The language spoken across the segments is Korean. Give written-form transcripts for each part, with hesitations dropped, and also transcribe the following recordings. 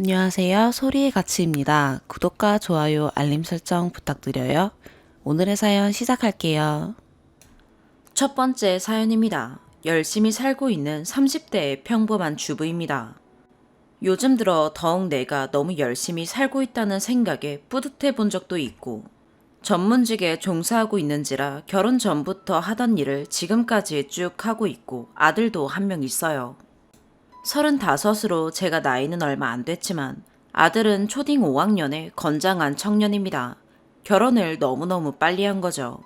안녕하세요. 소리의 가치입니다. 구독과 좋아요, 알림 설정 부탁드려요. 오늘의 사연 시작할게요. 첫 번째 사연입니다. 열심히 살고 있는 30대의 평범한 주부입니다. 요즘 들어 더욱 내가 너무 열심히 살고 있다는 생각에 뿌듯해 본 적도 있고, 전문직에 종사하고 있는지라 결혼 전부터 하던 일을 지금까지 쭉 하고 있고, 아들도 한 명 있어요. 35으로 제가 나이는 얼마 안 됐지만 아들은 초딩 5학년의 건장한 청년입니다. 결혼을 너무너무 빨리 한 거죠.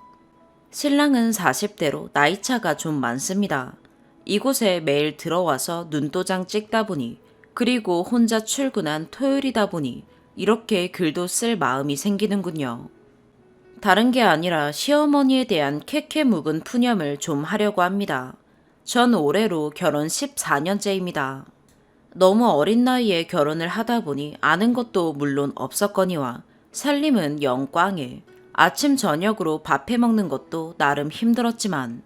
신랑은 40대로 나이차가 좀 많습니다. 이곳에 매일 들어와서 눈도장 찍다 보니, 그리고 혼자 출근한 토요일이다 보니 이렇게 글도 쓸 마음이 생기는군요. 다른 게 아니라 시어머니에 대한 캐캐 묵은 푸념을 좀 하려고 합니다. 전 올해로 결혼 14년째입니다. 너무 어린 나이에 결혼을 하다 보니 아는 것도 물론 없었거니와 살림은 영 꽝해 아침 저녁으로 밥 해먹는 것도 나름 힘들었지만,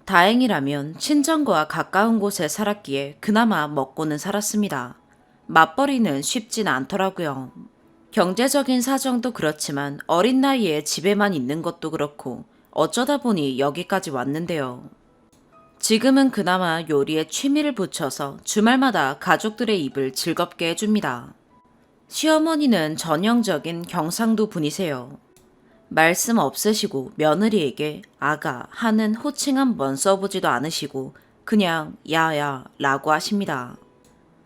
다행이라면 친정과 가까운 곳에 살았기에 그나마 먹고는 살았습니다. 맞벌이는 쉽진 않더라고요. 경제적인 사정도 그렇지만 어린 나이에 집에만 있는 것도 그렇고 어쩌다 보니 여기까지 왔는데요. 지금은 그나마 요리에 취미를 붙여서 주말마다 가족들의 입을 즐겁게 해줍니다. 시어머니는 전형적인 경상도 분이세요. 말씀 없으시고 며느리에게 아가 하는 호칭 한 번 써보지도 않으시고 그냥 야야 라고 하십니다.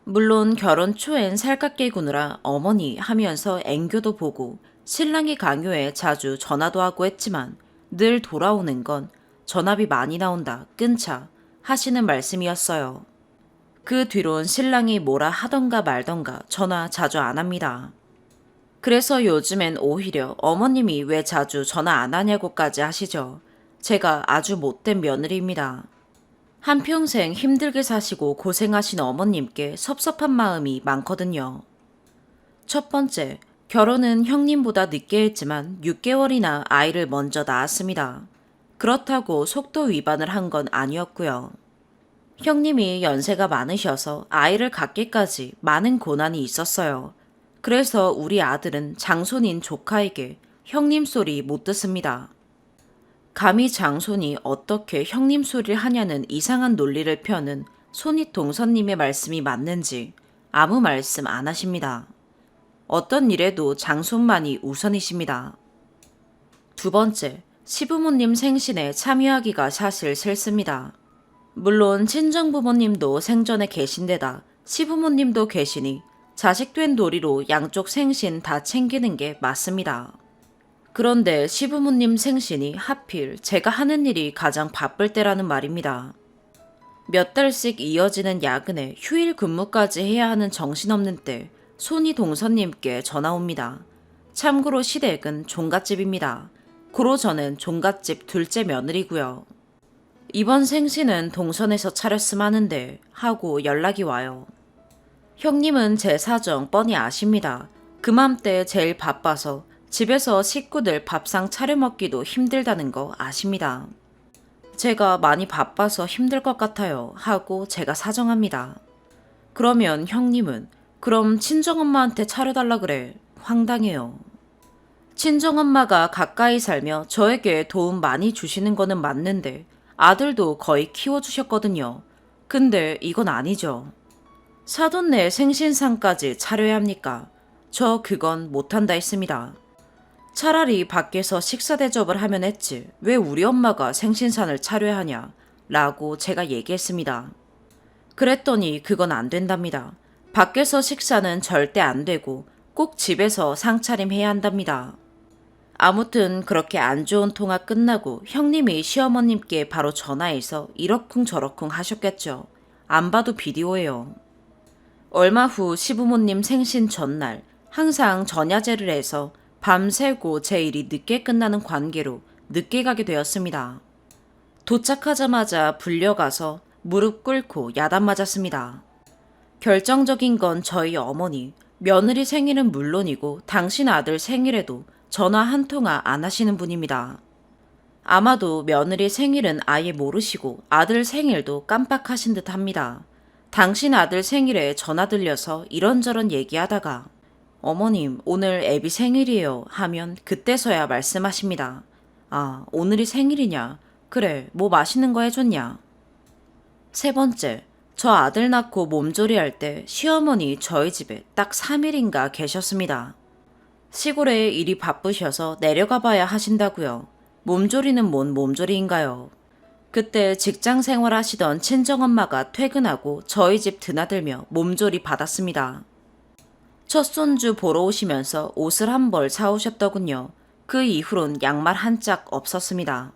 물론 결혼 초엔 살갑게 구느라 어머니 하면서 앵교도 보고 신랑이 강요해 자주 전화도 하고 했지만 늘 돌아오는 건 전화비 많이 나온다 끊자 하시는 말씀이었어요. 그 뒤론 신랑이 뭐라 하던가 말던가 전화 자주 안 합니다. 그래서 요즘엔 오히려 어머님이 왜 자주 전화 안 하냐고까지 하시죠. 제가 아주 못된 며느리입니다. 한평생 힘들게 사시고 고생하신 어머님께 섭섭한 마음이 많거든요. 첫 번째, 결혼은 형님보다 늦게 했지만 6개월이나 아이를 먼저 낳았습니다. 그렇다고 속도 위반을 한 건 아니었고요. 형님이 연세가 많으셔서 아이를 갖기까지 많은 고난이 있었어요. 그래서 우리 아들은 장손인 조카에게 형님 소리 못 듣습니다. 감히 장손이 어떻게 형님 소리를 하냐는 이상한 논리를 펴는 손윗 동서님의 말씀이 맞는지 아무 말씀 안 하십니다. 어떤 일에도 장손만이 우선이십니다. 두 번째, 시부모님 생신에 참여하기가 사실 싫습니다. 물론 친정부모님도 생전에 계신 데다 시부모님도 계시니 자식된 도리로 양쪽 생신 다 챙기는 게 맞습니다. 그런데 시부모님 생신이 하필 제가 하는 일이 가장 바쁠 때라는 말입니다. 몇 달씩 이어지는 야근에 휴일 근무까지 해야 하는 정신없는 때 손이 동서님께 전화 옵니다. 참고로 시댁은 종갓집입니다. 고로 저는 종갓집 둘째 며느리고요. 이번 생신은 동선에서 차렸음 하는데 하고 연락이 와요. 형님은 제 사정 뻔히 아십니다. 그맘때 제일 바빠서 집에서 식구들 밥상 차려 먹기도 힘들다는 거 아십니다. 제가 많이 바빠서 힘들 것 같아요 하고 제가 사정합니다. 그러면 형님은 그럼 친정엄마한테 차려달라 그래. 황당해요. 친정엄마가 가까이 살며 저에게 도움 많이 주시는 거는 맞는데 아들도 거의 키워주셨거든요. 근데 이건 아니죠. 사돈 내 생신상까지 차려야 합니까? 저 그건 못한다 했습니다. 차라리 밖에서 식사 대접을 하면 했지 왜 우리 엄마가 생신상을 차려야 하냐 라고 제가 얘기했습니다. 그랬더니 그건 안 된답니다. 밖에서 식사는 절대 안 되고 꼭 집에서 상차림해야 한답니다. 아무튼 그렇게 안 좋은 통화 끝나고 형님이 시어머님께 바로 전화해서 이러쿵저러쿵 하셨겠죠. 안 봐도 비디오예요. 얼마 후 시부모님 생신 전날 항상 전야제를 해서 밤새고 제 일이 늦게 끝나는 관계로 늦게 가게 되었습니다. 도착하자마자 불려가서 무릎 꿇고 야단 맞았습니다. 결정적인 건 저희 어머니, 며느리 생일은 물론이고 당신 아들 생일에도 전화 한 통화 안 하시는 분입니다. 아마도 며느리 생일은 아예 모르시고 아들 생일도 깜빡하신 듯 합니다. 당신 아들 생일에 전화 들려서 이런저런 얘기하다가 어머님 오늘 애비 생일이에요 하면 그때서야 말씀하십니다. 아, 오늘이 생일이냐? 그래, 뭐 맛있는 거 해줬냐? 세 번째, 저 아들 낳고 몸조리 할 때 시어머니 저희 집에 딱 3일인가 계셨습니다. 시골에 일이 바쁘셔서 내려가 봐야 하신다고요. 몸조리는 뭔 몸조리인가요? 그때 직장 생활 하시던 친정엄마가 퇴근하고 저희 집 드나들며 몸조리 받았습니다. 첫 손주 보러 오시면서 옷을 한 벌 사오셨더군요. 그 이후론 양말 한 짝 없었습니다.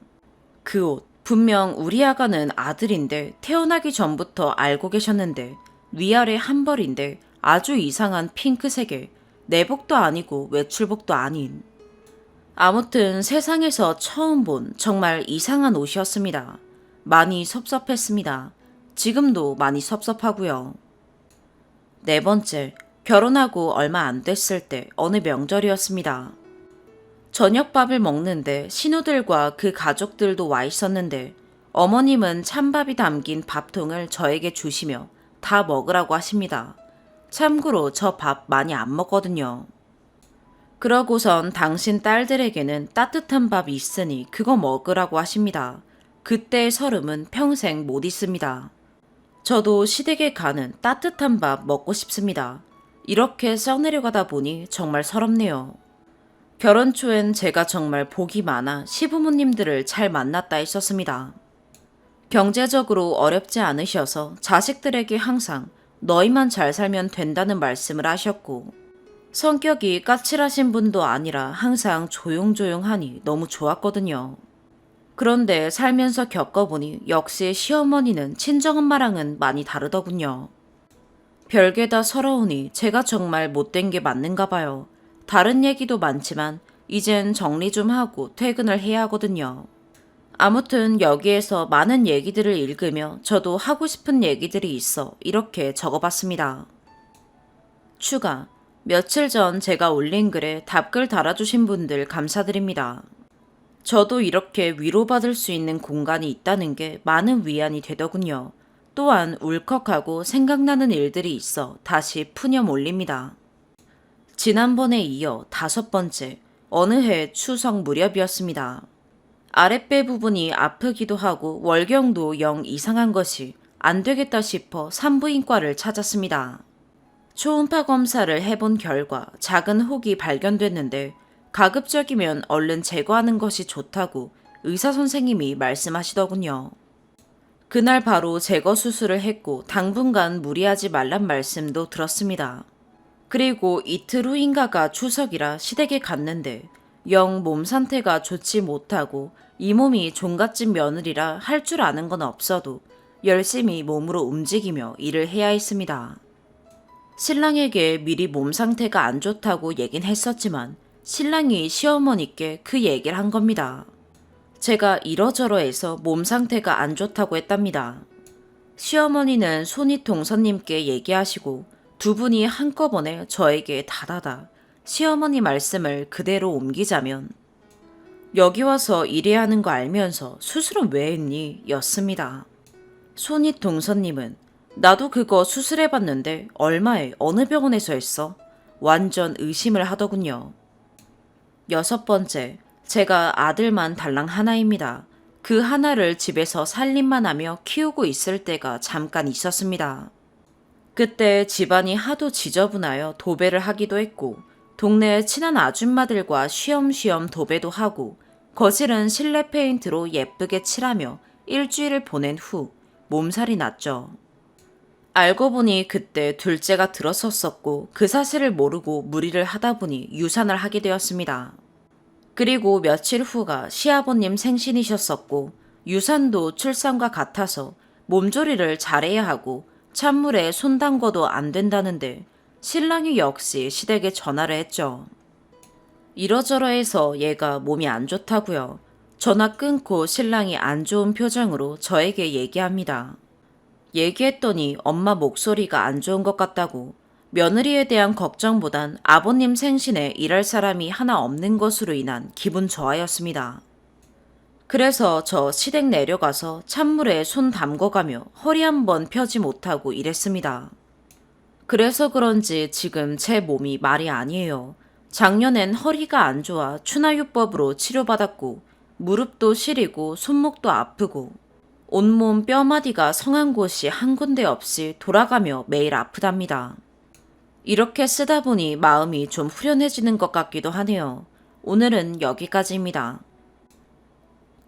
그 옷, 분명 우리 아가는 아들인데 태어나기 전부터 알고 계셨는데 위아래 한 벌인데 아주 이상한 핑크색에 내복도 아니고 외출복도 아닌. 아무튼 세상에서 처음 본 정말 이상한 옷이었습니다. 많이 섭섭했습니다. 지금도 많이 섭섭하고요. 네 번째, 결혼하고 얼마 안 됐을 때 어느 명절이었습니다. 저녁밥을 먹는데 신우들과 그 가족들도 와 있었는데 어머님은 찬밥이 담긴 밥통을 저에게 주시며 다 먹으라고 하십니다. 참고로 저 밥 많이 안 먹거든요. 그러고선 당신 딸들에게는 따뜻한 밥 있으니 그거 먹으라고 하십니다. 그때의 설움은 평생 못 잊습니다. 저도 시댁에 가는 따뜻한 밥 먹고 싶습니다. 이렇게 썩내려가다 보니 정말 서럽네요. 결혼 초엔 제가 정말 복이 많아 시부모님들을 잘 만났다 했었습니다. 경제적으로 어렵지 않으셔서 자식들에게 항상 너희만 잘 살면 된다는 말씀을 하셨고 성격이 까칠하신 분도 아니라 항상 조용조용하니 너무 좋았거든요. 그런데 살면서 겪어보니 역시 시어머니는 친정엄마랑은 많이 다르더군요. 별게 다 서러우니 제가 정말 못된 게 맞는가 봐요. 다른 얘기도 많지만 이젠 정리 좀 하고 퇴근을 해야 하거든요. 아무튼 여기에서 많은 얘기들을 읽으며 저도 하고 싶은 얘기들이 있어 이렇게 적어봤습니다. 추가. 며칠 전 제가 올린 글에 답글 달아주신 분들 감사드립니다. 저도 이렇게 위로받을 수 있는 공간이 있다는 게 많은 위안이 되더군요. 또한 울컥하고 생각나는 일들이 있어 다시 푸념 올립니다. 지난번에 이어 5번째, 어느 해 추석 무렵이었습니다. 아랫배 부분이 아프기도 하고 월경도 영 이상한 것이 안 되겠다 싶어 산부인과를 찾았습니다. 초음파 검사를 해본 결과 작은 혹이 발견됐는데 가급적이면 얼른 제거하는 것이 좋다고 의사 선생님이 말씀하시더군요. 그날 바로 제거 수술을 했고 당분간 무리하지 말란 말씀도 들었습니다. 그리고 이틀 후인가가 추석이라 시댁에 갔는데 영 몸 상태가 좋지 못하고 이 몸이 종갓집 며느리라 할 줄 아는 건 없어도 열심히 몸으로 움직이며 일을 해야 했습니다. 신랑에게 미리 몸 상태가 안 좋다고 얘긴 했었지만 신랑이 시어머니께 그 얘기를 한 겁니다. 제가 이러저러해서 몸 상태가 안 좋다고 했답니다. 시어머니는 손윗동서님께 얘기하시고 두 분이 한꺼번에 저에게 다다다 시어머니 말씀을 그대로 옮기자면 여기 와서 일해야 하는 거 알면서 수술은 왜 했니? 였습니다. 손윗동서님은 나도 그거 수술해봤는데 얼마에 어느 병원에서 했어? 완전 의심을 하더군요. 6번째, 제가 아들만 달랑 하나입니다. 그 하나를 집에서 살림만 하며 키우고 있을 때가 잠깐 있었습니다. 그때 집안이 하도 지저분하여 도배를 하기도 했고 동네 친한 아줌마들과 쉬엄쉬엄 도배도 하고 거실은 실내 페인트로 예쁘게 칠하며 일주일을 보낸 후 몸살이 났죠. 알고 보니 그때 둘째가 들어섰었고 그 사실을 모르고 무리를 하다 보니 유산을 하게 되었습니다. 그리고 며칠 후가 시아버님 생신이셨었고 유산도 출산과 같아서 몸조리를 잘해야 하고 찬물에 손 담궈도 안 된다는데 신랑이 역시 시댁에 전화를 했죠. 이러저러해서 얘가 몸이 안 좋다고요. 전화 끊고 신랑이 안 좋은 표정으로 저에게 얘기합니다. 얘기했더니 엄마 목소리가 안 좋은 것 같다고 며느리에 대한 걱정보단 아버님 생신에 일할 사람이 하나 없는 것으로 인한 기분 저하였습니다. 그래서 저 시댁 내려가서 찬물에 손 담궈가며 허리 한번 펴지 못하고 일했습니다. 그래서 그런지 지금 제 몸이 말이 아니에요. 작년엔 허리가 안 좋아 추나요법으로 치료받았고 무릎도 시리고 손목도 아프고 온몸 뼈마디가 성한 곳이 한 군데 없이 돌아가며 매일 아프답니다. 이렇게 쓰다 보니 마음이 좀 후련해지는 것 같기도 하네요. 오늘은 여기까지입니다.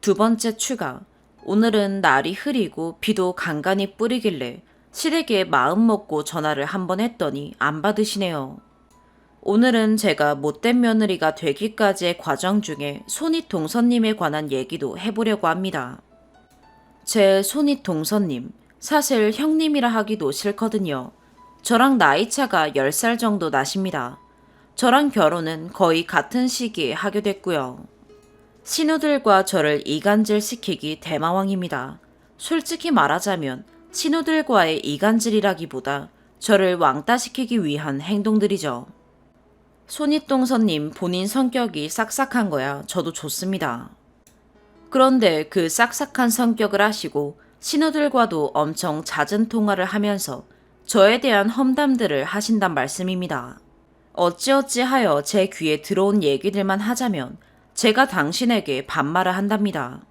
두 번째 추가. 오늘은 날이 흐리고 비도 간간히 뿌리길래 시댁에 마음 먹고 전화를 한번 했더니 안 받으시네요. 오늘은 제가 못된 며느리가 되기까지의 과정 중에 손윗 동서님에 관한 얘기도 해보려고 합니다. 제 손윗 동서님, 사실 형님이라 하기도 싫거든요. 저랑 나이차가 10살 정도 나십니다. 저랑 결혼은 거의 같은 시기에 하게 됐고요. 신우들과 저를 이간질 시키기 대마왕입니다. 솔직히 말하자면 신우들과의 이간질이라기보다 저를 왕따시키기 위한 행동들이죠. 손윗동서님 본인 성격이 싹싹한 거야 저도 좋습니다. 그런데 그 싹싹한 성격을 하시고 신우들과도 엄청 잦은 통화를 하면서 저에 대한 험담들을 하신단 말씀입니다. 어찌어찌 하여 제 귀에 들어온 얘기들만 하자면 제가 당신에게 반말을 한답니다.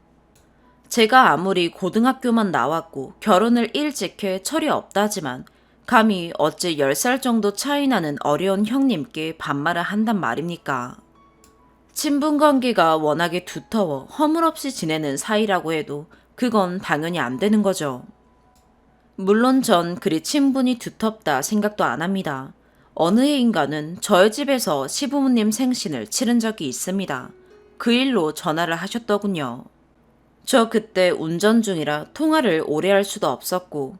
제가 아무리 고등학교만 나왔고 결혼을 일찍 해 철이 없다지만 감히 어찌 10살 정도 차이 나는 어려운 형님께 반말을 한단 말입니까? 친분관계가 워낙에 두터워 허물없이 지내는 사이라고 해도 그건 당연히 안 되는 거죠. 물론 전 그리 친분이 두텁다 생각도 안 합니다. 어느 해인가는 저희 집에서 시부모님 생신을 치른 적이 있습니다. 그 일로 전화를 하셨더군요. 저 그때 운전 중이라 통화를 오래 할 수도 없었고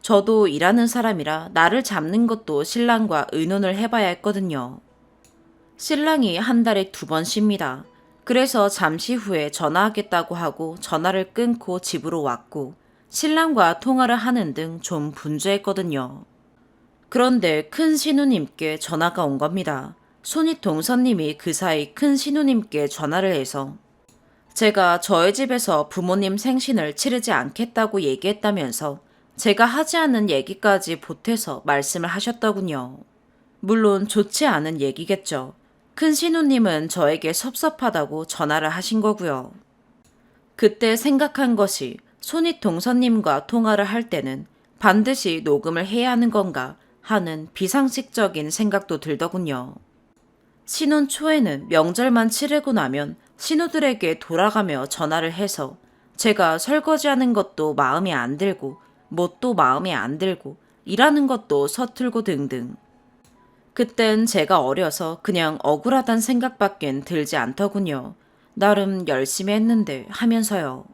저도 일하는 사람이라 나를 잡는 것도 신랑과 의논을 해봐야 했거든요. 신랑이 한 달에 2번 쉽니다. 그래서 잠시 후에 전화하겠다고 하고 전화를 끊고 집으로 왔고 신랑과 통화를 하는 등 좀 분주했거든요. 그런데 큰 신우님께 전화가 온 겁니다. 손윗 동서님이 그 사이 큰 신우님께 전화를 해서 제가 저희 집에서 부모님 생신을 치르지 않겠다고 얘기했다면서 제가 하지 않은 얘기까지 보태서 말씀을 하셨더군요. 물론 좋지 않은 얘기겠죠. 큰 신우님은 저에게 섭섭하다고 전화를 하신 거고요. 그때 생각한 것이 손윗 동서님과 통화를 할 때는 반드시 녹음을 해야 하는 건가 하는 비상식적인 생각도 들더군요. 신혼 초에는 명절만 치르고 나면 신우들에게 돌아가며 전화를 해서 제가 설거지하는 것도 마음에 안 들고 뭣도 마음에 안 들고 일하는 것도 서툴고 등등. 그땐 제가 어려서 그냥 억울하단 생각밖엔 들지 않더군요. 나름 열심히 했는데 하면서요.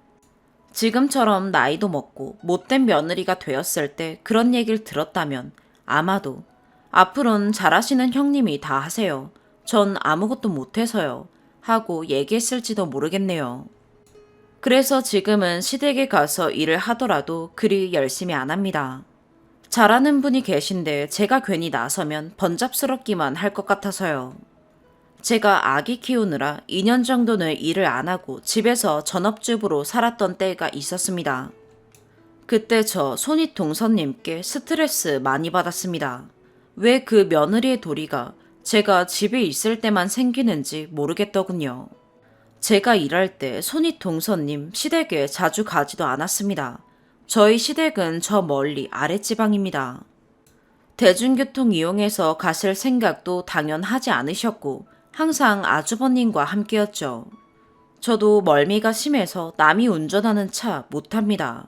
지금처럼 나이도 먹고 못된 며느리가 되었을 때 그런 얘기를 들었다면 아마도 앞으론 잘하시는 형님이 다 하세요. 전 아무것도 못해서요. 하고 얘기했을지도 모르겠네요. 그래서 지금은 시댁에 가서 일을 하더라도 그리 열심히 안 합니다. 잘하는 분이 계신데 제가 괜히 나서면 번잡스럽기만 할 것 같아서요. 제가 아기 키우느라 2년 정도는 일을 안 하고 집에서 전업주부로 살았던 때가 있었습니다. 그때 저 손윗 동서님께 스트레스 많이 받았습니다. 왜 그 며느리의 도리가 제가 집에 있을 때만 생기는지 모르겠더군요. 제가 일할 때 손윗 동서님 시댁에 자주 가지도 않았습니다. 저희 시댁은 저 멀리 아랫지방입니다. 대중교통 이용해서 가실 생각도 당연하지 않으셨고 항상 아주버님과 함께였죠. 저도 멀미가 심해서 남이 운전하는 차 못 탑니다.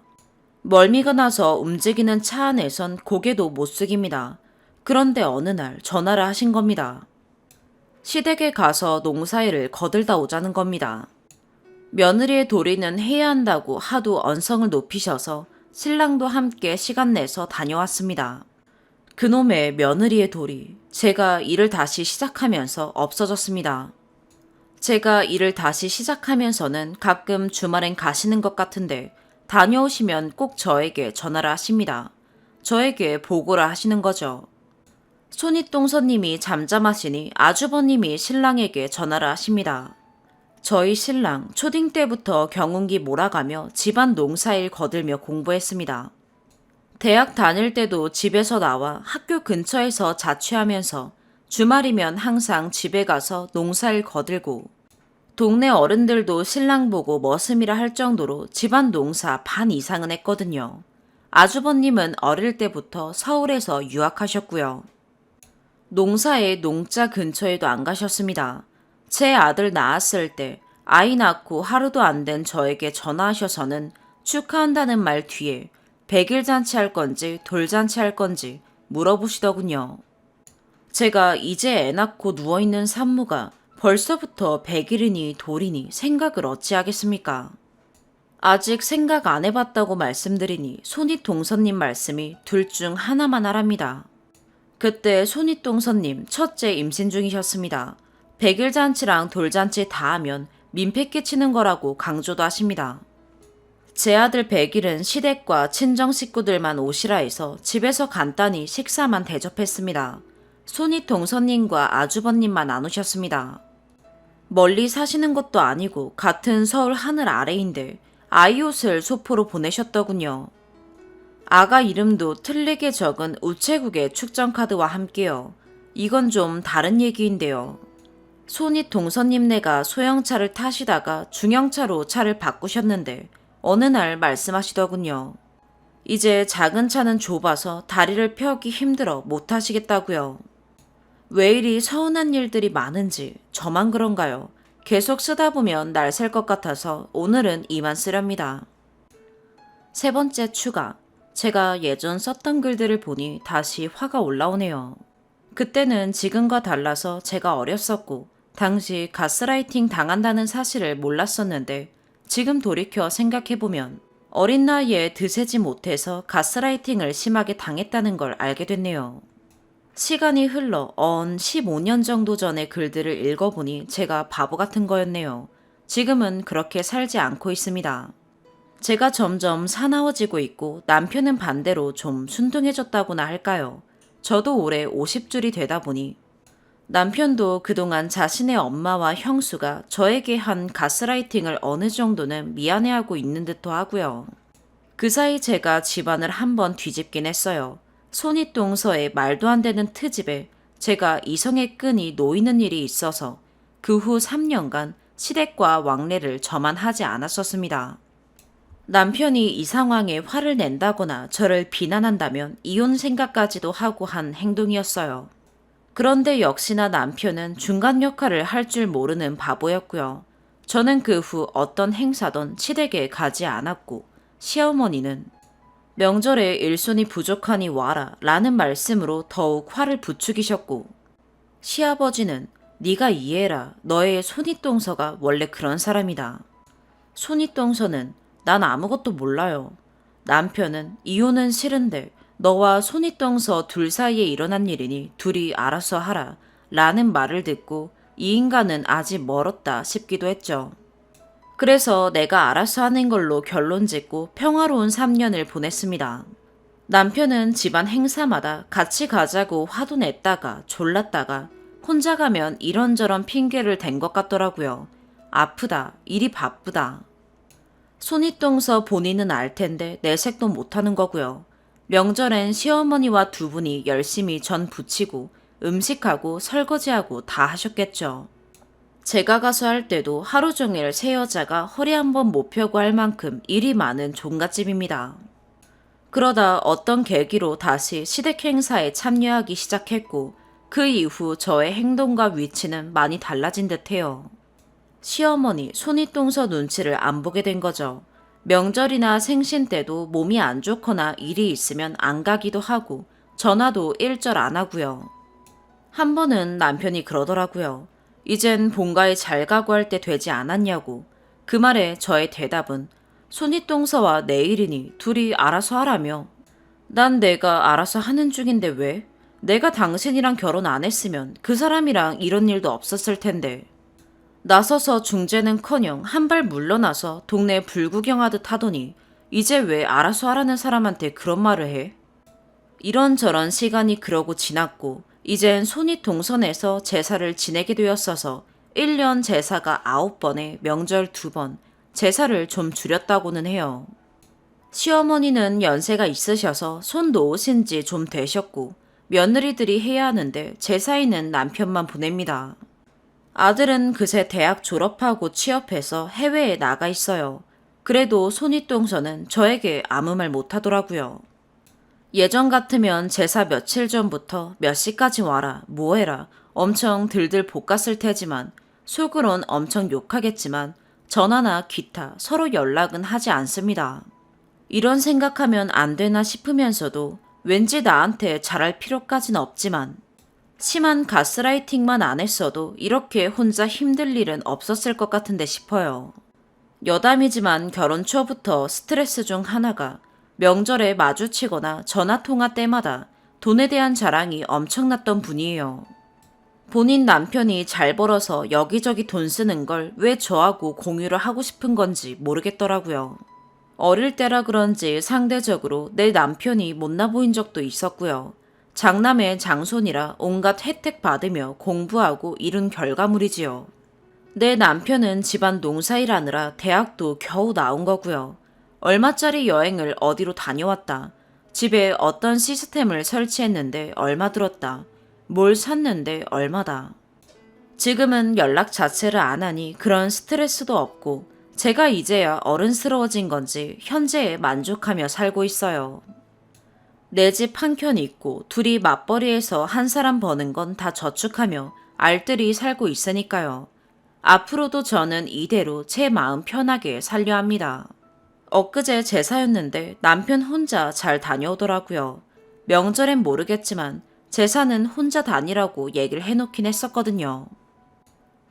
멀미가 나서 움직이는 차 안에선 고개도 못 숙입니다. 그런데 어느 날 전화를 하신 겁니다. 시댁에 가서 농사일을 거들다 오자는 겁니다. 며느리의 도리는 해야 한다고 하도 언성을 높이셔서 신랑도 함께 시간 내서 다녀왔습니다. 그놈의 며느리의 도리, 제가 일을 다시 시작하면서 없어졌습니다. 제가 일을 다시 시작하면서는 가끔 주말엔 가시는 것 같은데 다녀오시면 꼭 저에게 전화를 하십니다. 저에게 보고를 하시는 거죠. 손윗동서님이 잠잠하시니 아주버님이 신랑에게 전화를 하십니다. 저희 신랑 초딩 때부터 경운기 몰아가며 집안 농사일 거들며 공부했습니다. 대학 다닐 때도 집에서 나와 학교 근처에서 자취하면서 주말이면 항상 집에 가서 농사일 거들고 동네 어른들도 신랑 보고 머슴이라 할 정도로 집안 농사 반 이상은 했거든요. 아주버님은 어릴 때부터 서울에서 유학하셨고요. 농사에 농자 근처에도 안 가셨습니다. 제 아들 낳았을 때 아이 낳고 하루도 안 된 저에게 전화하셔서는 축하한다는 말 뒤에 100일 잔치 할 건지 돌잔치 할 건지 물어보시더군요. 제가 이제 애 낳고 누워있는 산모가 벌써부터 100일이니 돌이니 생각을 어찌하겠습니까? 아직 생각 안 해봤다고 말씀드리니 손윗동서님 말씀이 둘 중 하나만 하랍니다. 그때 손윗동서님 첫째 임신 중이셨습니다. 100일 잔치랑 돌잔치 다 하면 민폐 끼치는 거라고 강조도 하십니다. 제 아들 100일은 시댁과 친정 식구들만 오시라 해서 집에서 간단히 식사만 대접했습니다. 손윗동서님과 아주버님만 안 오셨습니다. 멀리 사시는 것도 아니고 같은 서울 하늘 아래인데 아이 옷을 소포로 보내셨더군요. 아가 이름도 틀리게 적은 우체국의 축전카드와 함께요. 이건 좀 다른 얘기인데요. 손윗동서님네가 소형차를 타시다가 중형차로 차를 바꾸셨는데 어느 날 말씀하시더군요. 이제 작은 차는 좁아서 다리를 펴기 힘들어 못 타시겠다고요. 왜 이리 서운한 일들이 많은지 저만 그런가요? 계속 쓰다 보면 날 셀 것 같아서 오늘은 이만 쓰렵니다. 세 번째 추가. 제가 예전 썼던 글들을 보니 다시 화가 올라오네요. 그때는 지금과 달라서 제가 어렸었고 당시 가스라이팅 당한다는 사실을 몰랐었는데 지금 돌이켜 생각해보면 어린 나이에 드세지 못해서 가스라이팅을 심하게 당했다는 걸 알게 됐네요. 시간이 흘러 15년 정도 전의 글들을 읽어보니 제가 바보 같은 거였네요. 지금은 그렇게 살지 않고 있습니다. 제가 점점 사나워지고 있고 남편은 반대로 좀 순둥해졌다고나 할까요? 저도 올해 50줄이 되다 보니 남편도 그동안 자신의 엄마와 형수가 저에게 한 가스라이팅을 어느 정도는 미안해하고 있는 듯도 하고요. 그 사이 제가 집안을 한번 뒤집긴 했어요. 손윗동서의 말도 안 되는 트집에 제가 이성의 끈이 놓이는 일이 있어서 그 후 3년간 시댁과 왕래를 저만 하지 않았었습니다. 남편이 이 상황에 화를 낸다거나 저를 비난한다면 이혼 생각까지도 하고 한 행동이었어요. 그런데 역시나 남편은 중간 역할을 할 줄 모르는 바보였고요. 저는 그 후 어떤 행사든 시댁에 가지 않았고 시어머니는 명절에 일손이 부족하니 와라 라는 말씀으로 더욱 화를 부추기셨고 시아버지는 네가 이해해라. 너의 손윗동서가 원래 그런 사람이다. 손윗동서는 난 아무것도 몰라요. 남편은 이혼은 싫은데 너와 손윗동서 둘 사이에 일어난 일이니 둘이 알아서 하라 라는 말을 듣고 이 인간은 아직 멀었다 싶기도 했죠. 그래서 내가 알아서 하는 걸로 결론 짓고 평화로운 3년을 보냈습니다. 남편은 집안 행사마다 같이 가자고 화도 냈다가 졸랐다가 혼자 가면 이런저런 핑계를 댄 것 같더라고요. 아프다, 일이 바쁘다. 손윗동서 본인은 알 텐데 내색도 못하는 거고요. 명절엔 시어머니와 두 분이 열심히 전 부치고 음식하고 설거지하고 다 하셨겠죠. 제가 가서 할 때도 하루 종일 새 여자가 허리 한번 못 펴고 할 만큼 일이 많은 종갓집입니다. 그러다 어떤 계기로 다시 시댁 행사에 참여하기 시작했고 그 이후 저의 행동과 위치는 많이 달라진 듯해요. 시어머니 손윗동서 눈치를 안 보게 된 거죠. 명절이나 생신 때도 몸이 안 좋거나 일이 있으면 안 가기도 하고 전화도 일절 안 하고요. 한 번은 남편이 그러더라고요. 이젠 본가에 잘 가고 할 때 되지 않았냐고. 그 말에 저의 대답은 손윗동서와 내일이니 둘이 알아서 하라며. 난 내가 알아서 하는 중인데 왜? 내가 당신이랑 결혼 안 했으면 그 사람이랑 이런 일도 없었을 텐데. 나서서 중재는커녕 한 발 물러나서 동네 불구경하듯 하더니 이제 왜 알아서 하라는 사람한테 그런 말을 해? 이런저런 시간이 그러고 지났고 이젠 손윗동선에서 제사를 지내게 되었어서 1년 제사가 9번에 명절 2번, 제사를 좀 줄였다고는 해요. 시어머니는 연세가 있으셔서 손 놓으신 지 좀 되셨고 며느리들이 해야 하는데 제사에는 남편만 보냅니다. 아들은 그새 대학 졸업하고 취업해서 해외에 나가 있어요. 그래도 손윗동서는 저에게 아무 말 못하더라고요. 예전 같으면 제사 며칠 전부터 몇 시까지 와라, 뭐 해라 엄청 들들 볶았을 테지만 속으론 엄청 욕하겠지만 전화나 기타 서로 연락은 하지 않습니다. 이런 생각하면 안 되나 싶으면서도 왠지 나한테 잘할 필요까진 없지만 심한 가스라이팅만 안 했어도 이렇게 혼자 힘들 일은 없었을 것 같은데 싶어요. 여담이지만 결혼 초부터 스트레스 중 하나가 명절에 마주치거나 전화통화 때마다 돈에 대한 자랑이 엄청났던 분이에요. 본인 남편이 잘 벌어서 여기저기 돈 쓰는 걸 왜 저하고 공유를 하고 싶은 건지 모르겠더라고요. 어릴 때라 그런지 상대적으로 내 남편이 못나 보인 적도 있었고요. 장남의 장손이라 온갖 혜택 받으며 공부하고 이룬 결과물이지요. 내 남편은 집안 농사일 하느라 대학도 겨우 나온 거고요. 얼마짜리 여행을 어디로 다녀왔다. 집에 어떤 시스템을 설치했는데 얼마 들었다. 뭘 샀는데 얼마다. 지금은 연락 자체를 안 하니 그런 스트레스도 없고 제가 이제야 어른스러워진 건지 현재에 만족하며 살고 있어요. 내 집 한 켠 있고 둘이 맞벌이해서 한 사람 버는 건 다 저축하며 알뜰히 살고 있으니까요. 앞으로도 저는 이대로 제 마음 편하게 살려 합니다. 엊그제 제사였는데 남편 혼자 잘 다녀오더라고요. 명절엔 모르겠지만 제사는 혼자 다니라고 얘기를 해놓긴 했었거든요.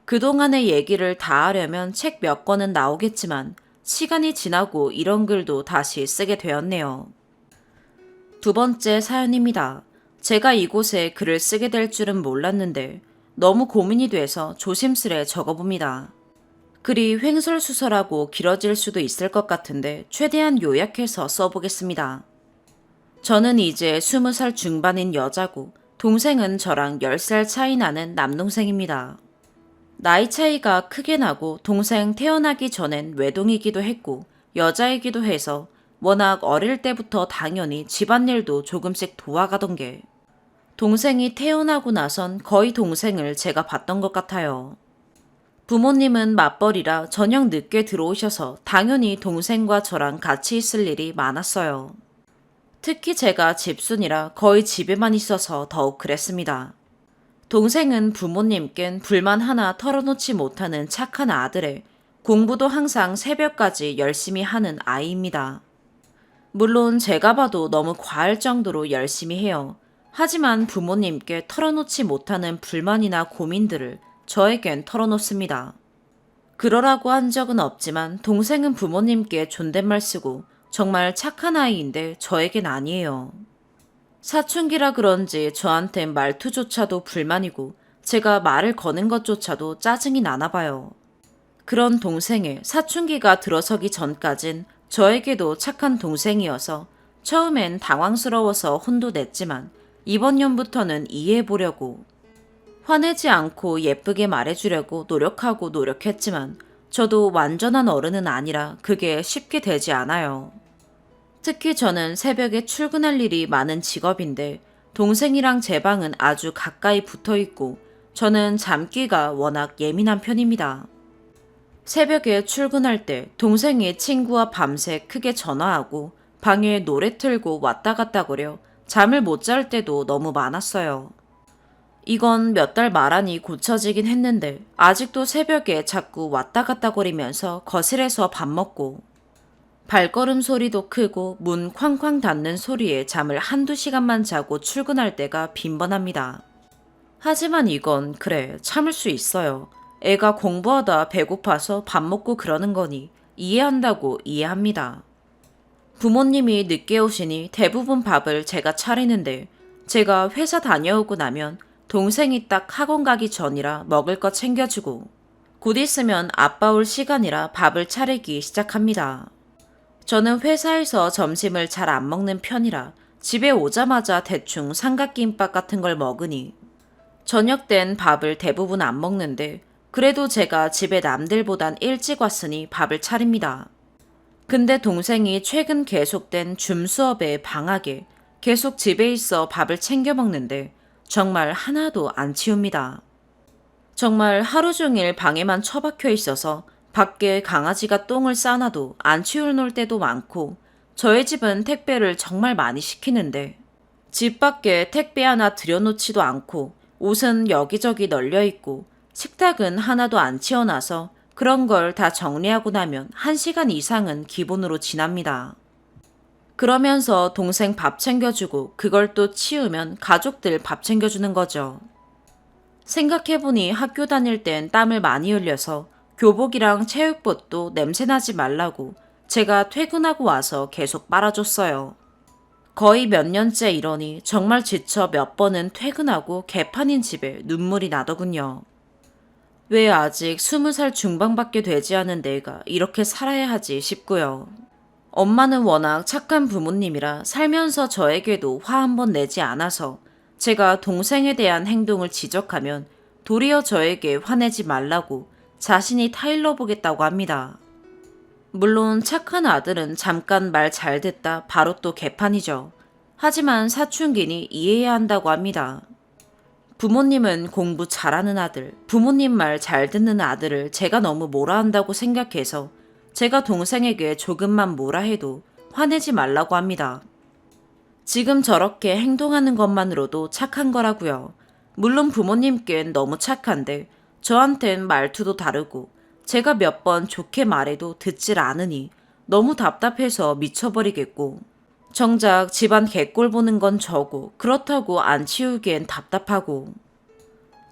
그동안의 얘기를 다 하려면 책 몇 권은 나오겠지만 시간이 지나고 이런 글도 다시 쓰게 되었네요. 2번째 사연입니다. 제가 이곳에 글을 쓰게 될 줄은 몰랐는데 너무 고민이 돼서 조심스레 적어봅니다. 글이 횡설수설하고 길어질 수도 있을 것 같은데 최대한 요약해서 써보겠습니다. 저는 이제 20살 중반인 여자고 동생은 저랑 10살 차이 나는 남동생입니다. 나이 차이가 크게 나고 동생 태어나기 전엔 외동이기도 했고 여자이기도 해서 워낙 어릴 때부터 당연히 집안일도 조금씩 도와가던 게 동생이 태어나고 나선 거의 동생을 제가 봤던 것 같아요. 부모님은 맞벌이라 저녁 늦게 들어오셔서 당연히 동생과 저랑 같이 있을 일이 많았어요. 특히 제가 집순이라 거의 집에만 있어서 더욱 그랬습니다. 동생은 부모님껜 불만 하나 털어놓지 못하는 착한 아들에 공부도 항상 새벽까지 열심히 하는 아이입니다. 물론 제가 봐도 너무 과할 정도로 열심히 해요. 하지만 부모님께 털어놓지 못하는 불만이나 고민들을 저에겐 털어놓습니다. 그러라고 한 적은 없지만 동생은 부모님께 존댓말 쓰고 정말 착한 아이인데 저에겐 아니에요. 사춘기라 그런지 저한텐 말투조차도 불만이고 제가 말을 거는 것조차도 짜증이 나나 봐요. 그런 동생의 사춘기가 들어서기 전까진 저에게도 착한 동생이어서 처음엔 당황스러워서 혼도 냈지만 이번 년부터는 이해해보려고 화내지 않고 예쁘게 말해주려고 노력하고 노력했지만 저도 완전한 어른은 아니라 그게 쉽게 되지 않아요. 특히 저는 새벽에 출근할 일이 많은 직업인데 동생이랑 제 방은 아주 가까이 붙어 있고 저는 잠기가 워낙 예민한 편입니다. 새벽에 출근할 때 동생이 친구와 밤새 크게 전화하고 방에 노래 틀고 왔다 갔다 거려 잠을 못 잘 때도 너무 많았어요. 이건 몇 달 말하니 고쳐지긴 했는데 아직도 새벽에 자꾸 왔다 갔다 거리면서 거실에서 밥 먹고 발걸음 소리도 크고 문 쾅쾅 닫는 소리에 잠을 한두 시간만 자고 출근할 때가 빈번합니다. 하지만 이건 그래 참을 수 있어요. 애가 공부하다 배고파서 밥 먹고 그러는 거니 이해한다고 이해합니다. 부모님이 늦게 오시니 대부분 밥을 제가 차리는데 제가 회사 다녀오고 나면 동생이 딱 학원 가기 전이라 먹을 거 챙겨주고 곧 있으면 아빠 올 시간이라 밥을 차리기 시작합니다. 저는 회사에서 점심을 잘 안 먹는 편이라 집에 오자마자 대충 삼각김밥 같은 걸 먹으니 저녁 땐 밥을 대부분 안 먹는데 그래도 제가 집에 남들보단 일찍 왔으니 밥을 차립니다. 근데 동생이 최근 계속된 줌 수업의 방학에 계속 집에 있어 밥을 챙겨 먹는데 정말 하나도 안 치웁니다. 정말 하루 종일 방에만 처박혀 있어서 밖에 강아지가 똥을 싸놔도 안 치워놓을 때도 많고 저희 집은 택배를 정말 많이 시키는데 집 밖에 택배 하나 들여놓지도 않고 옷은 여기저기 널려 있고 식탁은 하나도 안 치워놔서 그런 걸 다 정리하고 나면 1시간 이상은 기본으로 지납니다. 그러면서 동생 밥 챙겨주고 그걸 또 치우면 가족들 밥 챙겨주는 거죠. 생각해보니 학교 다닐 땐 땀을 많이 흘려서 교복이랑 체육복도 냄새나지 말라고 제가 퇴근하고 와서 계속 빨아줬어요. 거의 몇 년째 이러니 정말 지쳐 몇 번은 퇴근하고 개판인 집에 눈물이 나더군요. 왜 아직 20살 중반밖에 되지 않은 내가 이렇게 살아야 하지 싶고요. 엄마는 워낙 착한 부모님이라 살면서 저에게도 화 한 번 내지 않아서 제가 동생에 대한 행동을 지적하면 도리어 저에게 화내지 말라고 자신이 타일러 보겠다고 합니다. 물론 착한 아들은 잠깐 말 잘 듣다 바로 또 개판이죠. 하지만 사춘기니 이해해야 한다고 합니다. 부모님은 공부 잘하는 아들, 부모님 말 잘 듣는 아들을 제가 너무 뭐라 한다고 생각해서 제가 동생에게 조금만 뭐라 해도 화내지 말라고 합니다. 지금 저렇게 행동하는 것만으로도 착한 거라고요. 물론 부모님께는 너무 착한데 저한텐 말투도 다르고 제가 몇 번 좋게 말해도 듣질 않으니 너무 답답해서 미쳐버리겠고 정작 집안 개꼴 보는 건 저고 그렇다고 안 치우기엔 답답하고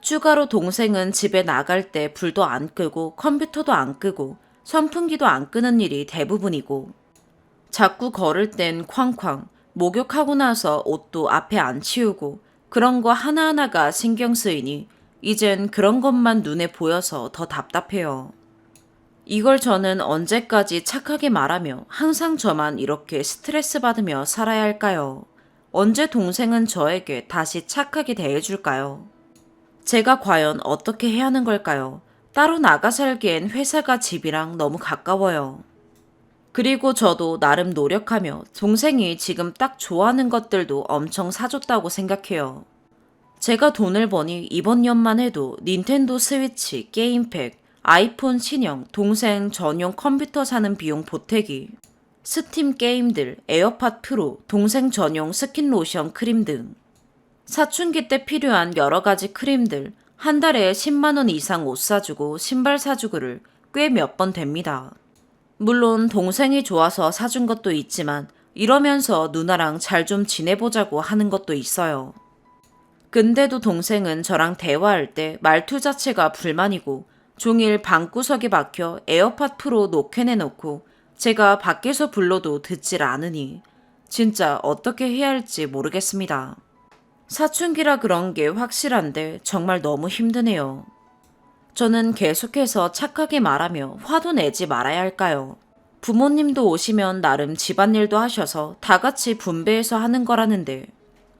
추가로 동생은 집에 나갈 때 불도 안 끄고 컴퓨터도 안 끄고 선풍기도 안 끄는 일이 대부분이고 자꾸 걸을 땐 쾅쾅 목욕하고 나서 옷도 앞에 안 치우고 그런 거 하나하나가 신경 쓰이니 이젠 그런 것만 눈에 보여서 더 답답해요. 이걸 저는 언제까지 착하게 말하며 항상 저만 이렇게 스트레스 받으며 살아야 할까요? 언제 동생은 저에게 다시 착하게 대해줄까요? 제가 과연 어떻게 해야 하는 걸까요? 따로 나가 살기엔 회사가 집이랑 너무 가까워요. 그리고 저도 나름 노력하며 동생이 지금 딱 좋아하는 것들도 엄청 사줬다고 생각해요. 제가 돈을 버니 이번 연만 해도 닌텐도 스위치, 게임팩, 아이폰 신형, 동생 전용 컴퓨터 사는 비용 보태기, 스팀 게임들, 에어팟 프로, 동생 전용 스킨 로션 크림 등 사춘기 때 필요한 여러 가지 크림들 한 달에 10만 원 이상 옷 사주고 신발 사주고를 꽤 몇 번 됩니다. 물론 동생이 좋아서 사준 것도 있지만 이러면서 누나랑 잘 좀 지내보자고 하는 것도 있어요. 근데도 동생은 저랑 대화할 때 말투 자체가 불만이고 종일 방구석에 박혀 에어팟 프로 노캔해놓고 제가 밖에서 불러도 듣질 않으니 진짜 어떻게 해야 할지 모르겠습니다. 사춘기라 그런 게 확실한데 정말 너무 힘드네요. 저는 계속해서 착하게 말하며 화도 내지 말아야 할까요? 부모님도 오시면 나름 집안일도 하셔서 다 같이 분배해서 하는 거라는데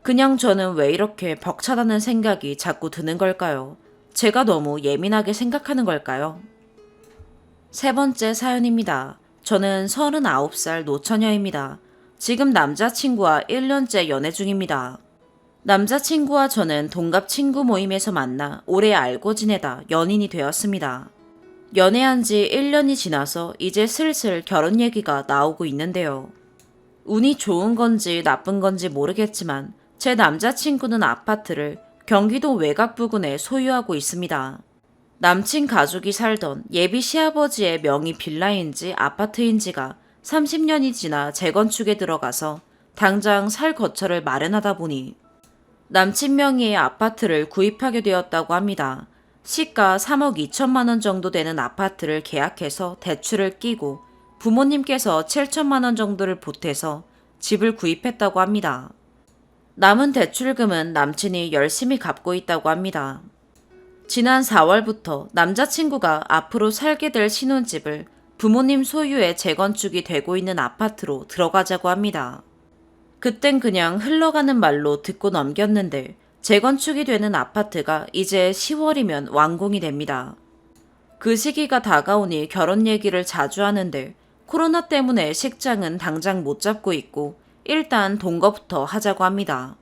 그냥 저는 왜 이렇게 벅차다는 생각이 자꾸 드는 걸까요? 제가 너무 예민하게 생각하는 걸까요? 3번째 사연입니다. 저는 39살 노처녀입니다. 지금 남자친구와 1년째 연애 중입니다. 남자친구와 저는 동갑 친구 모임에서 만나 오래 알고 지내다 연인이 되었습니다. 연애한 지 1년이 지나서 이제 슬슬 결혼 얘기가 나오고 있는데요. 운이 좋은 건지 나쁜 건지 모르겠지만 제 남자친구는 아파트를 경기도 외곽 부근에 소유하고 있습니다. 남친 가족이 살던 예비 시아버지의 명의 빌라인지 아파트인지가 30년이 지나 재건축에 들어가서 당장 살 거처를 마련하다 보니 남친 명의의 아파트를 구입하게 되었다고 합니다. 시가 3억 2천만 원 정도 되는 아파트를 계약해서 대출을 끼고 부모님께서 7천만 원 정도를 보태서 집을 구입했다고 합니다. 남은 대출금은 남친이 열심히 갚고 있다고 합니다. 지난 4월부터 남자친구가 앞으로 살게 될 신혼집을 부모님 소유의 재건축이 되고 있는 아파트로 들어가자고 합니다. 그땐 그냥 흘러가는 말로 듣고 넘겼는데 재건축이 되는 아파트가 이제 10월이면 완공이 됩니다. 그 시기가 다가오니 결혼 얘기를 자주 하는데 코로나 때문에 식장은 당장 못 잡고 있고 일단 동거부터 하자고 합니다.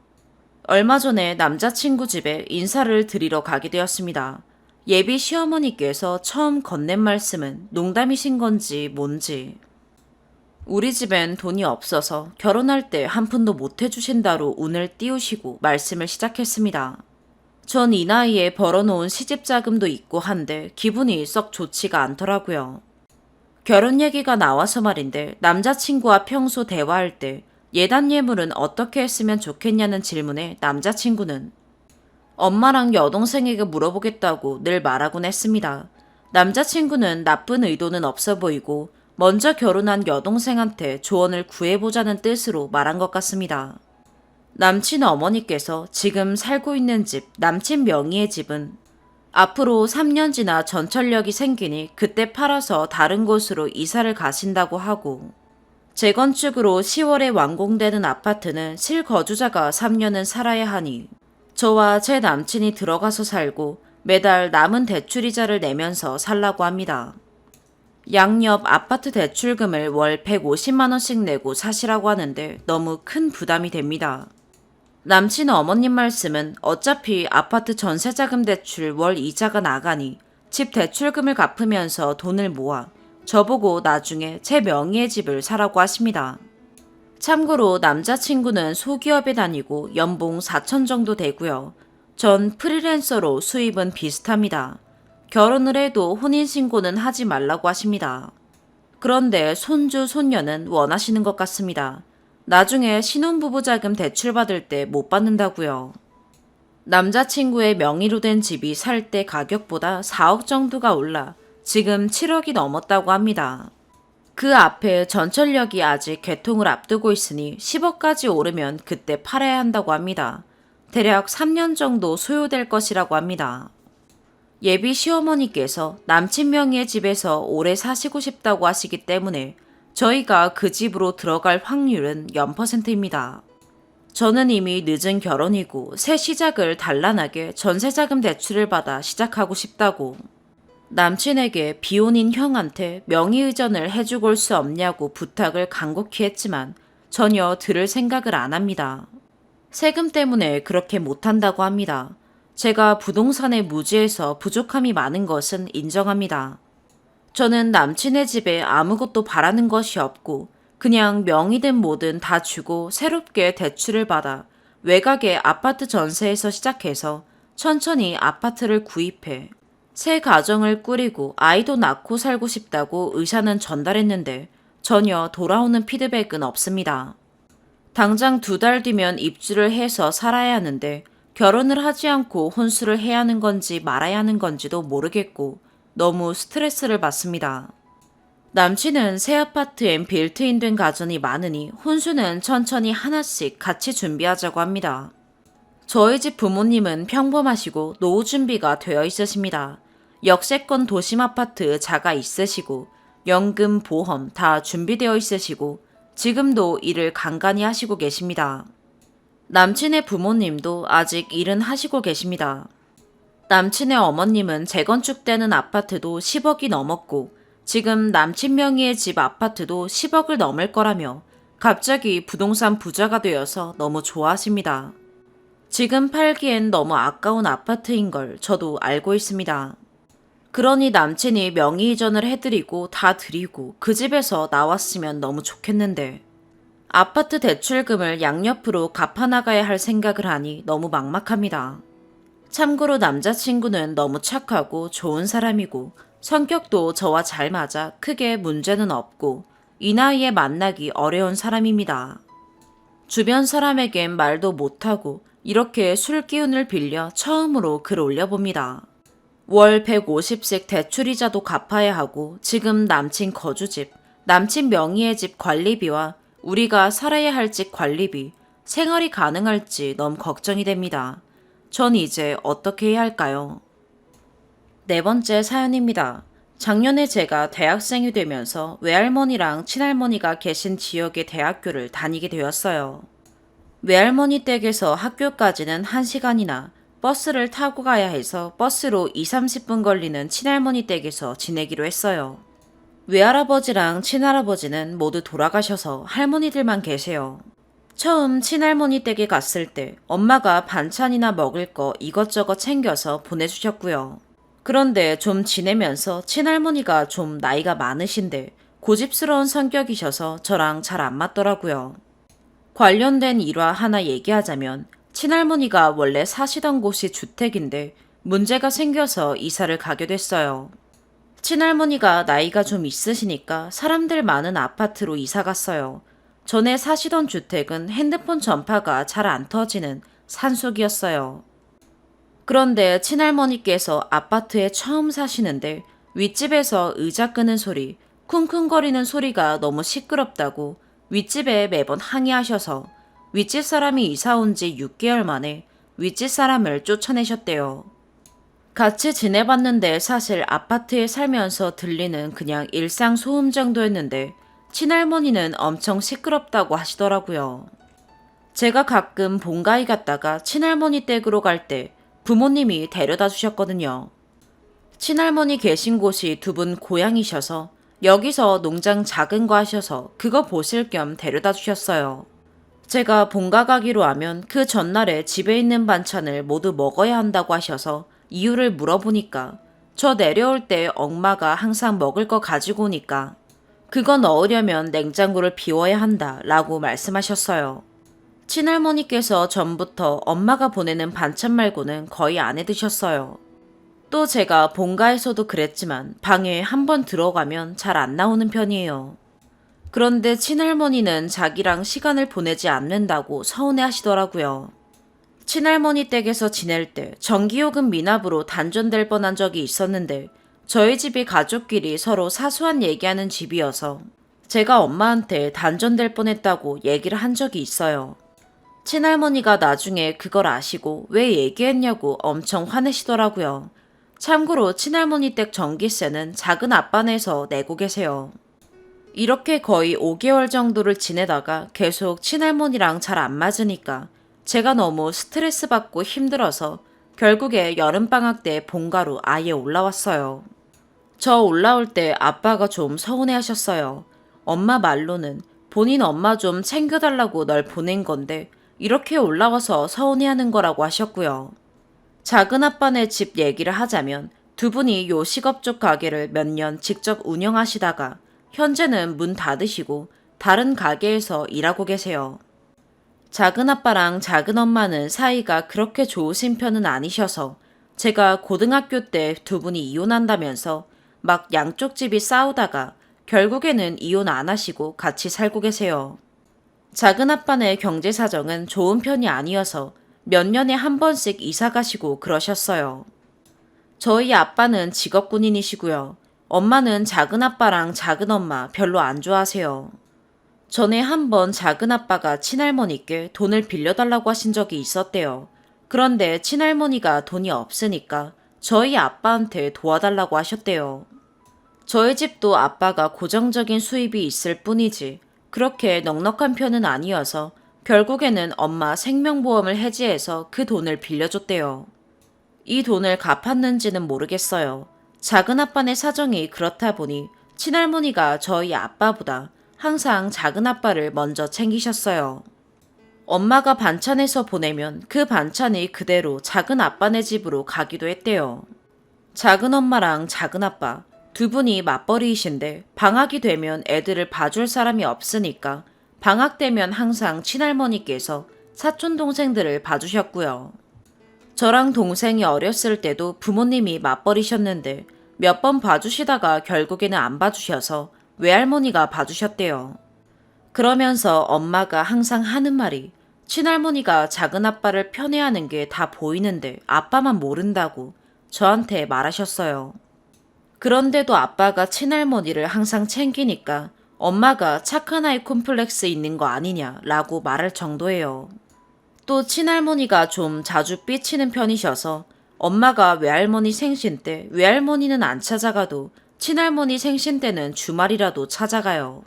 얼마 전에 남자친구 집에 인사를 드리러 가게 되었습니다. 예비 시어머니께서 처음 건넨 말씀은 농담이신 건지 뭔지. 우리 집엔 돈이 없어서 결혼할 때 한 푼도 못 해주신다로 운을 띄우시고 말씀을 시작했습니다. 전 이 나이에 벌어놓은 시집자금도 있고 한데 기분이 썩 좋지가 않더라고요. 결혼 얘기가 나와서 말인데 남자친구와 평소 대화할 때 예단 예물은 어떻게 했으면 좋겠냐는 질문에 남자친구는 엄마랑 여동생에게 물어보겠다고 늘 말하곤 했습니다. 남자친구는 나쁜 의도는 없어 보이고 먼저 결혼한 여동생한테 조언을 구해보자는 뜻으로 말한 것 같습니다. 남친 어머니께서 지금 살고 있는 집, 남친 명의의 집은 앞으로 3년 지나 전철역이 생기니 그때 팔아서 다른 곳으로 이사를 가신다고 하고 재건축으로 10월에 완공되는 아파트는 실거주자가 3년은 살아야 하니 저와 제 남친이 들어가서 살고 매달 남은 대출이자를 내면서 살라고 합니다. 양옆 아파트 대출금을 월 150만 원씩 내고 사시라고 하는데 너무 큰 부담이 됩니다. 남친 어머님 말씀은 어차피 아파트 전세자금 대출 월 이자가 나가니 집 대출금을 갚으면서 돈을 모아 저보고 나중에 제 명의의 집을 사라고 하십니다. 참고로 남자친구는 소기업에 다니고 연봉 4천 정도 되고요. 전 프리랜서로 수입은 비슷합니다. 결혼을 해도 혼인신고는 하지 말라고 하십니다. 그런데 손주, 손녀는 원하시는 것 같습니다. 나중에 신혼부부 자금 대출받을 때 못 받는다고요. 남자친구의 명의로 된 집이 살 때 가격보다 4억 정도가 올라 지금 7억이 넘었다고 합니다. 그 앞에 전철역이 아직 개통을 앞두고 있으니 10억까지 오르면 그때 팔아야 한다고 합니다. 대략 3년 정도 소요될 것이라고 합니다. 예비 시어머니께서 남친 명의의 집에서 오래 사시고 싶다고 하시기 때문에 저희가 그 집으로 들어갈 확률은 0%입니다. 저는 이미 늦은 결혼이고 새 시작을 단란하게 전세자금 대출을 받아 시작하고 싶다고 남친에게 비혼인 형한테 명의의전을 해주고 올 수 없냐고 부탁을 간곡히 했지만 전혀 들을 생각을 안 합니다. 세금 때문에 그렇게 못한다고 합니다. 제가 부동산에 무지해서 부족함이 많은 것은 인정합니다. 저는 남친의 집에 아무것도 바라는 것이 없고 그냥 명의든 뭐든 다 주고 새롭게 대출을 받아 외곽의 아파트 전세에서 시작해서 천천히 아파트를 구입해 새 가정을 꾸리고 아이도 낳고 살고 싶다고 의사는 전달했는데 전혀 돌아오는 피드백은 없습니다. 당장 2달 뒤면 입주를 해서 살아야 하는데 결혼을 하지 않고 혼수를 해야 하는 건지 말아야 하는 건지도 모르겠고 너무 스트레스를 받습니다. 남친은 새 아파트엔 빌트인 된 가전이 많으니 혼수는 천천히 하나씩 같이 준비하자고 합니다. 저희 집 부모님은 평범하시고 노후 준비가 되어 있으십니다. 역세권 도심 아파트 자가 있으시고 연금, 보험 다 준비되어 있으시고 지금도 일을 간간히 하시고 계십니다. 남친의 부모님도 아직 일은 하시고 계십니다. 남친의 어머님은 재건축되는 아파트도 10억이 넘었고 지금 남친 명의의 집 아파트도 10억을 넘을 거라며 갑자기 부동산 부자가 되어서 너무 좋아하십니다. 지금 팔기엔 너무 아까운 아파트인 걸 저도 알고 있습니다. 그러니 남친이 명의이전을 해드리고 다 드리고 그 집에서 나왔으면 너무 좋겠는데 아파트 대출금을 양옆으로 갚아나가야 할 생각을 하니 너무 막막합니다. 참고로 남자친구는 너무 착하고 좋은 사람이고 성격도 저와 잘 맞아 크게 문제는 없고 이 나이에 만나기 어려운 사람입니다. 주변 사람에겐 말도 못하고 이렇게 술 기운을 빌려 처음으로 글 올려봅니다. 월 150씩 대출이자도 갚아야 하고 지금 남친 거주집, 남친 명의의 집 관리비와 우리가 살아야 할 집 관리비, 생활이 가능할지 너무 걱정이 됩니다. 전 이제 어떻게 해야 할까요? 4번째 사연입니다. 작년에 제가 대학생이 되면서 외할머니랑 친할머니가 계신 지역의 대학교를 다니게 되었어요. 외할머니 댁에서 학교까지는 1시간이나 버스를 타고 가야 해서 버스로 2, 30분 걸리는 친할머니 댁에서 지내기로 했어요. 외할아버지랑 친할아버지는 모두 돌아가셔서 할머니들만 계세요. 처음 친할머니 댁에 갔을 때 엄마가 반찬이나 먹을 거 이것저것 챙겨서 보내주셨고요. 그런데 좀 지내면서 친할머니가 좀 나이가 많으신데 고집스러운 성격이셔서 저랑 잘 안 맞더라고요. 관련된 일화 하나 얘기하자면 친할머니가 원래 사시던 곳이 주택인데 문제가 생겨서 이사를 가게 됐어요. 친할머니가 나이가 좀 있으시니까 사람들 많은 아파트로 이사 갔어요. 전에 사시던 주택은 핸드폰 전파가 잘 안 터지는 산속이었어요. 그런데 친할머니께서 아파트에 처음 사시는데 윗집에서 의자 끄는 소리, 쿵쿵거리는 소리가 너무 시끄럽다고 윗집에 매번 항의하셔서 윗집 사람이 이사 온 지 6개월 만에 윗집 사람을 쫓아내셨대요. 같이 지내봤는데 사실 아파트에 살면서 들리는 그냥 일상 소음 정도였는데 친할머니는 엄청 시끄럽다고 하시더라고요. 제가 가끔 본가에 갔다가 친할머니 댁으로 갈 때 부모님이 데려다 주셨거든요. 친할머니 계신 곳이 두 분 고향이셔서 여기서 농장 작은 거 하셔서 그거 보실 겸 데려다 주셨어요. 제가 본가 가기로 하면 그 전날에 집에 있는 반찬을 모두 먹어야 한다고 하셔서 이유를 물어보니까 저 내려올 때 엄마가 항상 먹을 거 가지고 오니까 그거 넣으려면 냉장고를 비워야 한다 라고 말씀하셨어요. 친할머니께서 전부터 엄마가 보내는 반찬 말고는 거의 안 해드셨어요. 또 제가 본가에서도 그랬지만 방에 한번 들어가면 잘 안 나오는 편이에요. 그런데 친할머니는 자기랑 시간을 보내지 않는다고 서운해 하시더라고요. 친할머니 댁에서 지낼 때 전기요금 미납으로 단전될 뻔한 적이 있었는데 저희 집이 가족끼리 서로 사소한 얘기하는 집이어서 제가 엄마한테 단전될 뻔했다고 얘기를 한 적이 있어요. 친할머니가 나중에 그걸 아시고 왜 얘기했냐고 엄청 화내시더라고요. 참고로 친할머니 댁 전기세는 작은 아빠네에서 내고 계세요. 이렇게 거의 5개월 정도를 지내다가 계속 친할머니랑 잘 안 맞으니까 제가 너무 스트레스 받고 힘들어서 결국에 여름방학 때 본가로 아예 올라왔어요. 저 올라올 때 아빠가 좀 서운해 하셨어요. 엄마 말로는 본인 엄마 좀 챙겨달라고 널 보낸 건데 이렇게 올라와서 서운해 하는 거라고 하셨고요. 작은 아빠네 집 얘기를 하자면 두 분이 요식업 쪽 가게를 몇 년 직접 운영하시다가 현재는 문 닫으시고 다른 가게에서 일하고 계세요. 작은 아빠랑 작은 엄마는 사이가 그렇게 좋으신 편은 아니셔서 제가 고등학교 때 두 분이 이혼한다면서 막 양쪽 집이 싸우다가 결국에는 이혼 안 하시고 같이 살고 계세요. 작은 아빠네 경제 사정은 좋은 편이 아니어서 몇 년에 한 번씩 이사 가시고 그러셨어요. 저희 아빠는 직업군인이시고요. 엄마는 작은 아빠랑 작은 엄마 별로 안 좋아하세요. 전에 한 번 작은 아빠가 친할머니께 돈을 빌려달라고 하신 적이 있었대요. 그런데 친할머니가 돈이 없으니까 저희 아빠한테 도와달라고 하셨대요. 저희 집도 아빠가 고정적인 수입이 있을 뿐이지 그렇게 넉넉한 편은 아니어서 결국에는 엄마 생명보험을 해지해서 그 돈을 빌려줬대요. 이 돈을 갚았는지는 모르겠어요. 작은 아빠네 사정이 그렇다 보니 친할머니가 저희 아빠보다 항상 작은 아빠를 먼저 챙기셨어요. 엄마가 반찬해서 보내면 그 반찬이 그대로 작은 아빠네 집으로 가기도 했대요. 작은 엄마랑 작은 아빠 두 분이 맞벌이이신데 방학이 되면 애들을 봐줄 사람이 없으니까 방학 되면 항상 친할머니께서 사촌 동생들을 봐주셨고요. 저랑 동생이 어렸을 때도 부모님이 맞벌이셨는데 몇 번 봐주시다가 결국에는 안 봐주셔서 외할머니가 봐주셨대요. 그러면서 엄마가 항상 하는 말이 친할머니가 작은 아빠를 편애하는 게 다 보이는데 아빠만 모른다고 저한테 말하셨어요. 그런데도 아빠가 친할머니를 항상 챙기니까 엄마가 착한 아이 콤플렉스 있는 거 아니냐라고 말할 정도예요. 또 친할머니가 좀 자주 삐치는 편이셔서 엄마가 외할머니 생신 때 외할머니는 안 찾아가도 친할머니 생신 때는 주말이라도 찾아가요.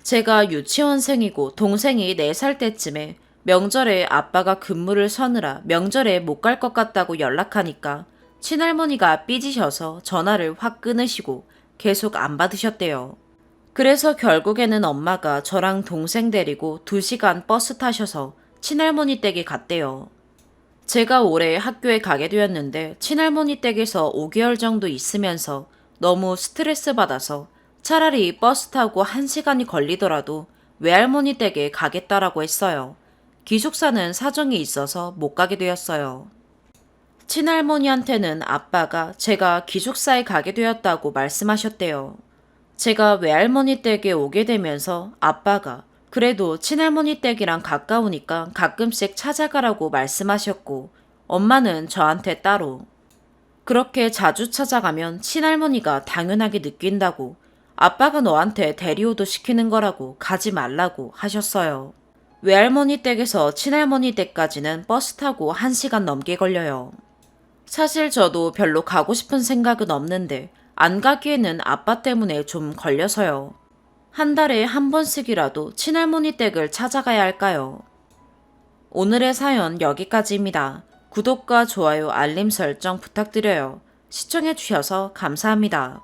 제가 유치원생이고 동생이 4살 때쯤에 명절에 아빠가 근무를 서느라 명절에 못 갈 것 같다고 연락하니까 친할머니가 삐지셔서 전화를 확 끊으시고 계속 안 받으셨대요. 그래서 결국에는 엄마가 저랑 동생 데리고 2시간 버스 타셔서 친할머니 댁에 갔대요. 제가 올해 학교에 가게 되었는데 친할머니 댁에서 5개월 정도 있으면서 너무 스트레스 받아서 차라리 버스 타고 1시간이 걸리더라도 외할머니 댁에 가겠다라고 했어요. 기숙사는 사정이 있어서 못 가게 되었어요. 친할머니한테는 아빠가 제가 기숙사에 가게 되었다고 말씀하셨대요. 제가 외할머니 댁에 오게 되면서 아빠가 그래도 친할머니 댁이랑 가까우니까 가끔씩 찾아가라고 말씀하셨고 엄마는 저한테 따로 그렇게 자주 찾아가면 친할머니가 당연하게 느낀다고 아빠가 너한테 대리오도 시키는 거라고 가지 말라고 하셨어요. 외할머니 댁에서 친할머니 댁까지는 버스 타고 1시간 넘게 걸려요. 사실 저도 별로 가고 싶은 생각은 없는데 안 가기에는 아빠 때문에 좀 걸려서요. 한 달에 한 번씩이라도 친할머니 댁을 찾아가야 할까요? 오늘의 사연 여기까지입니다. 구독과 좋아요, 알림 설정 부탁드려요. 시청해주셔서 감사합니다.